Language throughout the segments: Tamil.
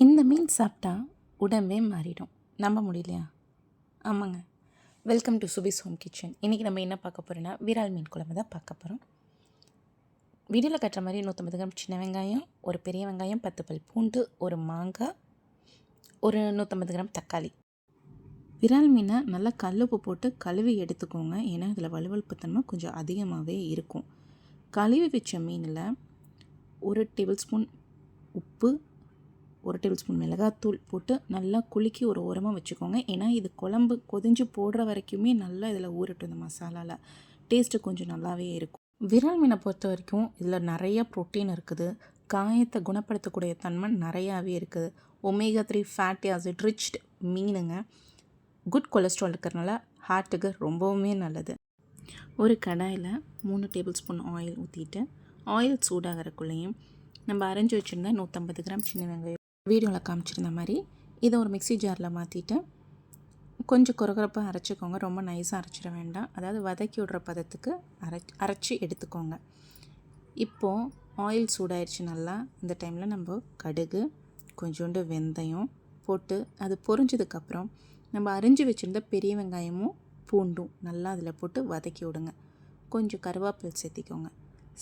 இந்த மீன் சாப்பிட்டா உடம்பே மாறிடும். நம்ப முடியலையா? ஆமாங்க. Welcome to Subis home kitchen. இன்றைக்கி நம்ம என்ன பார்க்க போகிறோன்னா விரால் மீன் குழம்பு தான் பார்க்க போகிறோம். வீடியோவில் கட்டுற மாதிரி 150 கிராம் சின்ன வெங்காயம், ஒரு பெரிய வெங்காயம், 10 பல் பூண்டு, ஒரு மாங்காய், ஒரு 150 கிராம் தக்காளி. விரால் மீனை நல்லா கல்லுப்பு போட்டு கழுவி எடுத்துக்கோங்க. ஏன்னா இதில் வலுவழுப்பு தன்மை கொஞ்சம் அதிகமாகவே இருக்கும். கழுவி வச்ச மீனில் 1 டேபிள் ஸ்பூன் உப்பு, 1 டேபிள் ஸ்பூன் மிளகாத்தூள் போட்டு நல்லா குலுக்கி ஒரு ஓரமாக வச்சுக்கோங்க. ஏன்னா இது குழம்பு கொதிஞ்சு போடுற வரைக்குமே நல்லா இதில் ஊறட்டும். இந்த மசாலாவில் டேஸ்ட்டு கொஞ்சம் நல்லாவே இருக்கும். விரால் மீனை பொறுத்த வரைக்கும் இதில் நிறைய ப்ரோட்டீன் இருக்குது. காயத்தை குணப்படுத்தக்கூடிய தன்மை நிறையாவே இருக்குது. ஒமேகா 3 ஃபேட்டி ஆசிட் ரிச்ட் மீனுங்க. குட் கொலஸ்ட்ரால் இருக்கிறனால ஹார்ட்டுக்கு ரொம்பவுமே நல்லது. ஒரு கடாயில் 3 டேபிள் ஸ்பூன் ஆயில் ஊற்றிட்டு ஆயில் சூடாகிறக்குள்ளேயும் நம்ம அரைஞ்சி வச்சுருந்தா 150 கிராம் சின்ன வெங்காயம் வீடியோவில் காமிச்சிருந்த மாதிரி இதை ஒரு மிக்ஸி ஜாரில் மாற்றிட்டு கொஞ்சம் குறகுறப்பாக அரைச்சிக்கோங்க. ரொம்ப நைஸாக அரைச்சிட வேண்டாம். அதாவது வதக்கி விடுற பதத்துக்கு அரைச்சி எடுத்துக்கோங்க. இப்போது ஆயில் சூடாயிடுச்சு நல்லா. இந்த டைமில் நம்ம கடுகு, கொஞ்சோண்டு வெந்தயம் போட்டு அது பொரிஞ்சதுக்கப்புறம் நம்ம அரிஞ்சு வச்சுருந்த பெரிய வெங்காயமும் பூண்டும் நல்லா அதில் போட்டு வதக்கி விடுங்க. கொஞ்சம் கருவேப்பிலை சேர்த்திக்கோங்க.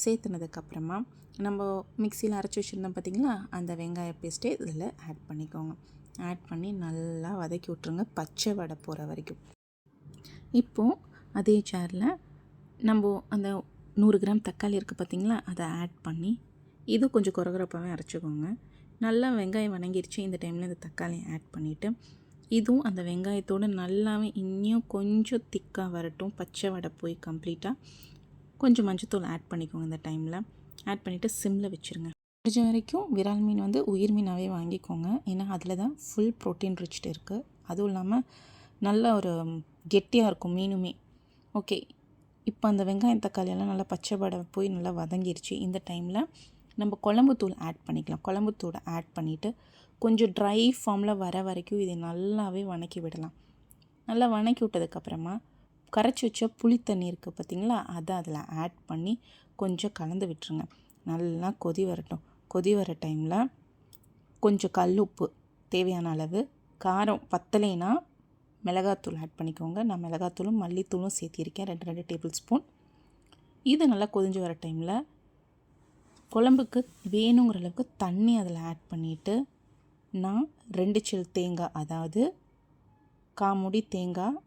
சேர்த்துனதுக்கப்புறமா நம்ம மிக்சியில் அரைச்சி வச்சுருந்தோம் பார்த்திங்களா, அந்த வெங்காய பேஸ்ட்டே இதில் ஆட் பண்ணிக்கோங்க. ஆட் பண்ணி நல்லா வதக்கி விட்ருங்க, பச்சை வடை போகிற வரைக்கும். இப்போது அதே ஜாரில் நம்ம அந்த 100 கிராம் தக்காளி இருக்குது பார்த்திங்களா, அதை ஆட் பண்ணி இது கொஞ்சம் குறகுறப்பாகவே அரைச்சிக்கோங்க. நல்லா வெங்காயம் வணங்கிருச்சு. இந்த டைமில் இந்த தக்காளியை ஆட் பண்ணிவிட்டு இதுவும் அந்த வெங்காயத்தோடு நல்லாவே இன்னும் கொஞ்சம் திக்காக வரட்டும். பச்சை வடை போய் கம்ப்ளீட்டாக கொஞ்சம் மஞ்சத்தூள் ஆட் பண்ணிக்கோங்க. இந்த டைமில் ஆட் பண்ணிவிட்டு சிம்மில் வச்சுருங்க. முடிஞ்ச வரைக்கும் விரால் மீன் வந்து உயிர் மீனாகவே வாங்கிக்கோங்க. ஏன்னா அதில் தான் ஃபுல் ப்ரோட்டீன் ரிச்ட் இருக்குது. அதுவும் இல்லாமல் நல்ல ஒரு கெட்டியாக இருக்கும் மீனுமே. ஓகே, இப்போ அந்த வெங்காயம் தக்காளியெல்லாம் நல்லா பச்சை வடை போய் நல்லா வதங்கிருச்சு. இந்த டைமில் நம்ம குழம்புத்தூள் ஆட் பண்ணிக்கலாம். குழம்புத்தூளை ஆட் பண்ணிவிட்டு கொஞ்சம் ட்ரை ஃபார்மில் வர வரைக்கும் இதை நல்லாவே வணக்கி விடலாம். நல்லா வணக்கி விட்டதுக்கப்புறமா கரைச்சி வச்ச புளி தண்ணி இருக்குது பார்த்திங்களா, அதை அதில் ஆட் பண்ணி கொஞ்சம் கலந்து விட்டுருங்க. நல்லா கொதி வரட்டும். கொதி வர டைமில் கொஞ்சம் கல் உப்பு தேவையான அளவு, காரம் பத்தலைனா மிளகாத்தூள் ஆட் பண்ணிக்கோங்க. நான் மிளகாத்தூளும் மல்லித்தூளும் சேர்த்திருக்கேன், 2 டேபிள் ஸ்பூன். இது நல்லா கொதிஞ்சு வர டைமில் குழம்புக்கு வேணுங்கிற அளவுக்கு தண்ணி அதில் ஆட் பண்ணிவிட்டு நான் 2 சில் தேங்காய், அதாவது காமுடி தேங்காய்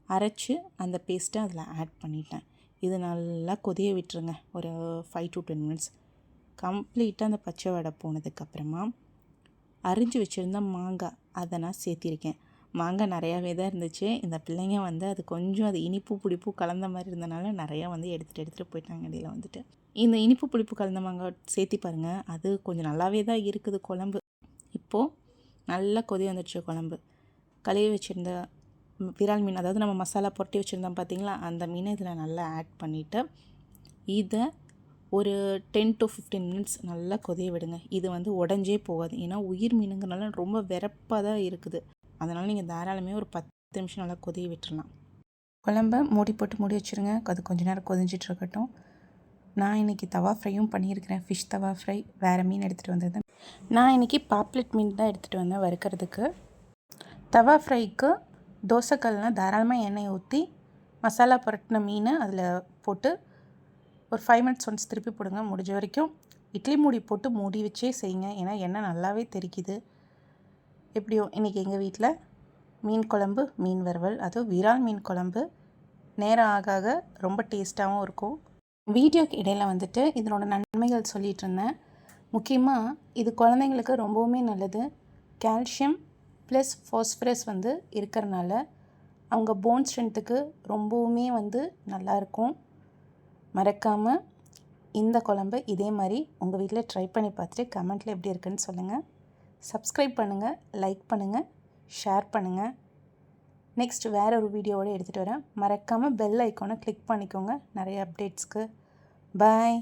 அரைச்சி அந்த பேஸ்ட்டை அதில் ஆட் பண்ணிட்டேன். இது நல்லா கொதிய விட்டுருங்க ஒரு 5 to 10 மினிட்ஸ். கம்ப்ளீட்டாக அந்த பச்சை வடை போனதுக்கப்புறமா அரிஞ்சு வச்சுருந்த மாங்காய் அதை நான் சேர்த்திருக்கேன். மாங்காய் நிறையாவே தான் இருந்துச்சு. இந்த பிள்ளைங்க வந்து அது கொஞ்சம் அது இனிப்பு புளிப்பு கலந்த மாதிரி இருந்தனால நிறையா வந்து எடுத்துகிட்டு போயிட்டாங்க. இடையில் வந்துட்டு இந்த இனிப்பு புளிப்பு கலந்த மாங்காய் சேர்த்தி பாருங்கள், அது கொஞ்சம் நல்லாவே தான் இருக்குது குழம்பு. இப்போது நல்லா கொதி வந்துடுச்சு குழம்பு. கழுவி வச்சுருந்த விரால் மீன், அதாவது நம்ம மசாலா புரட்டி வச்சுருந்தோம் பார்த்திங்களா, அந்த மீனை இதில் நல்லா ஆட் பண்ணிவிட்டு இதை ஒரு 10 to 15 மினிட்ஸ் நல்லா கொதிய விடுங்க. இது வந்து உடஞ்சே போகாது. ஏன்னா உயிர் மீனுங்கிறனால ரொம்ப வெறப்பாக தான் இருக்குது. அதனால் நீங்கள் தாராளமே ஒரு 10 நிமிஷம் நல்லா கொதிய விட்டுடலாம். குழம்ப மூடி போட்டு மூடி வச்சுருங்க. அது கொஞ்சம் நேரம் கொதிஞ்சிட்ருக்கட்டும். நான் இன்றைக்கி தவா ஃப்ரையும் பண்ணியிருக்கிறேன். ஃபிஷ் தவா ஃப்ரை. வேறு மீன் எடுத்துகிட்டு வந்திருந்தேன். நான் இன்றைக்கி பாப்லெட் மீன் தான் எடுத்துகிட்டு வந்தேன் வறுக்கிறதுக்கு. தவா ஃப்ரைக்கு தோசைக்கல்னால் தாராளமாக எண்ணெய் ஊற்றி மசாலா புரட்டின மீன் அதில் போட்டு ஒரு 5 மினிட்ஸ் ஒன்ஸ் திருப்பி போடுங்க. முடிஞ்ச வரைக்கும் இட்லி மூடி போட்டு மூடி வச்சே செய்யுங்க. ஏன்னா எண்ணெய் நல்லாவே தெரிக்குது. எப்படியோ இன்றைக்கி எங்கள் வீட்டில் மீன் குழம்பு, மீன் வறுவல், அதுவும் விரால் மீன் குழம்பு நேரம் ஆக ஆக ரொம்ப டேஸ்ட்டாகவும் இருக்கும். வீடியோக்கு இடையில் வந்துட்டு இதனோட நன்மைகள் சொல்லிகிட்டு இருந்தேன். முக்கியமாக இது குழந்தைங்களுக்கு ரொம்பவுமே நல்லது. கால்சியம் ப்ளஸ் ஃபாஸ்பரஸ் வந்து இருக்கிறனால அவங்க போன் ஸ்ட்ரென்த்துக்கு ரொம்பவுமே வந்து நல்லாயிருக்கும். மறக்காமல் இந்த குழம்பு இதே மாதிரி உங்கள் வீட்டில் ட்ரை பண்ணி பார்த்துட்டு கமெண்ட்டில் எப்படி இருக்குன்னு சொல்லுங்கள். சப்ஸ்கிரைப் பண்ணுங்கள், லைக் பண்ணுங்கள், ஷேர் பண்ணுங்கள். நெக்ஸ்ட் வேறு ஒரு வீடியோவோடு எடுத்துகிட்டு வரேன். மறக்காமல் பெல் ஐக்கானை கிளிக் பண்ணிக்கோங்க நிறைய அப்டேட்ஸ்க்கு. பாய்.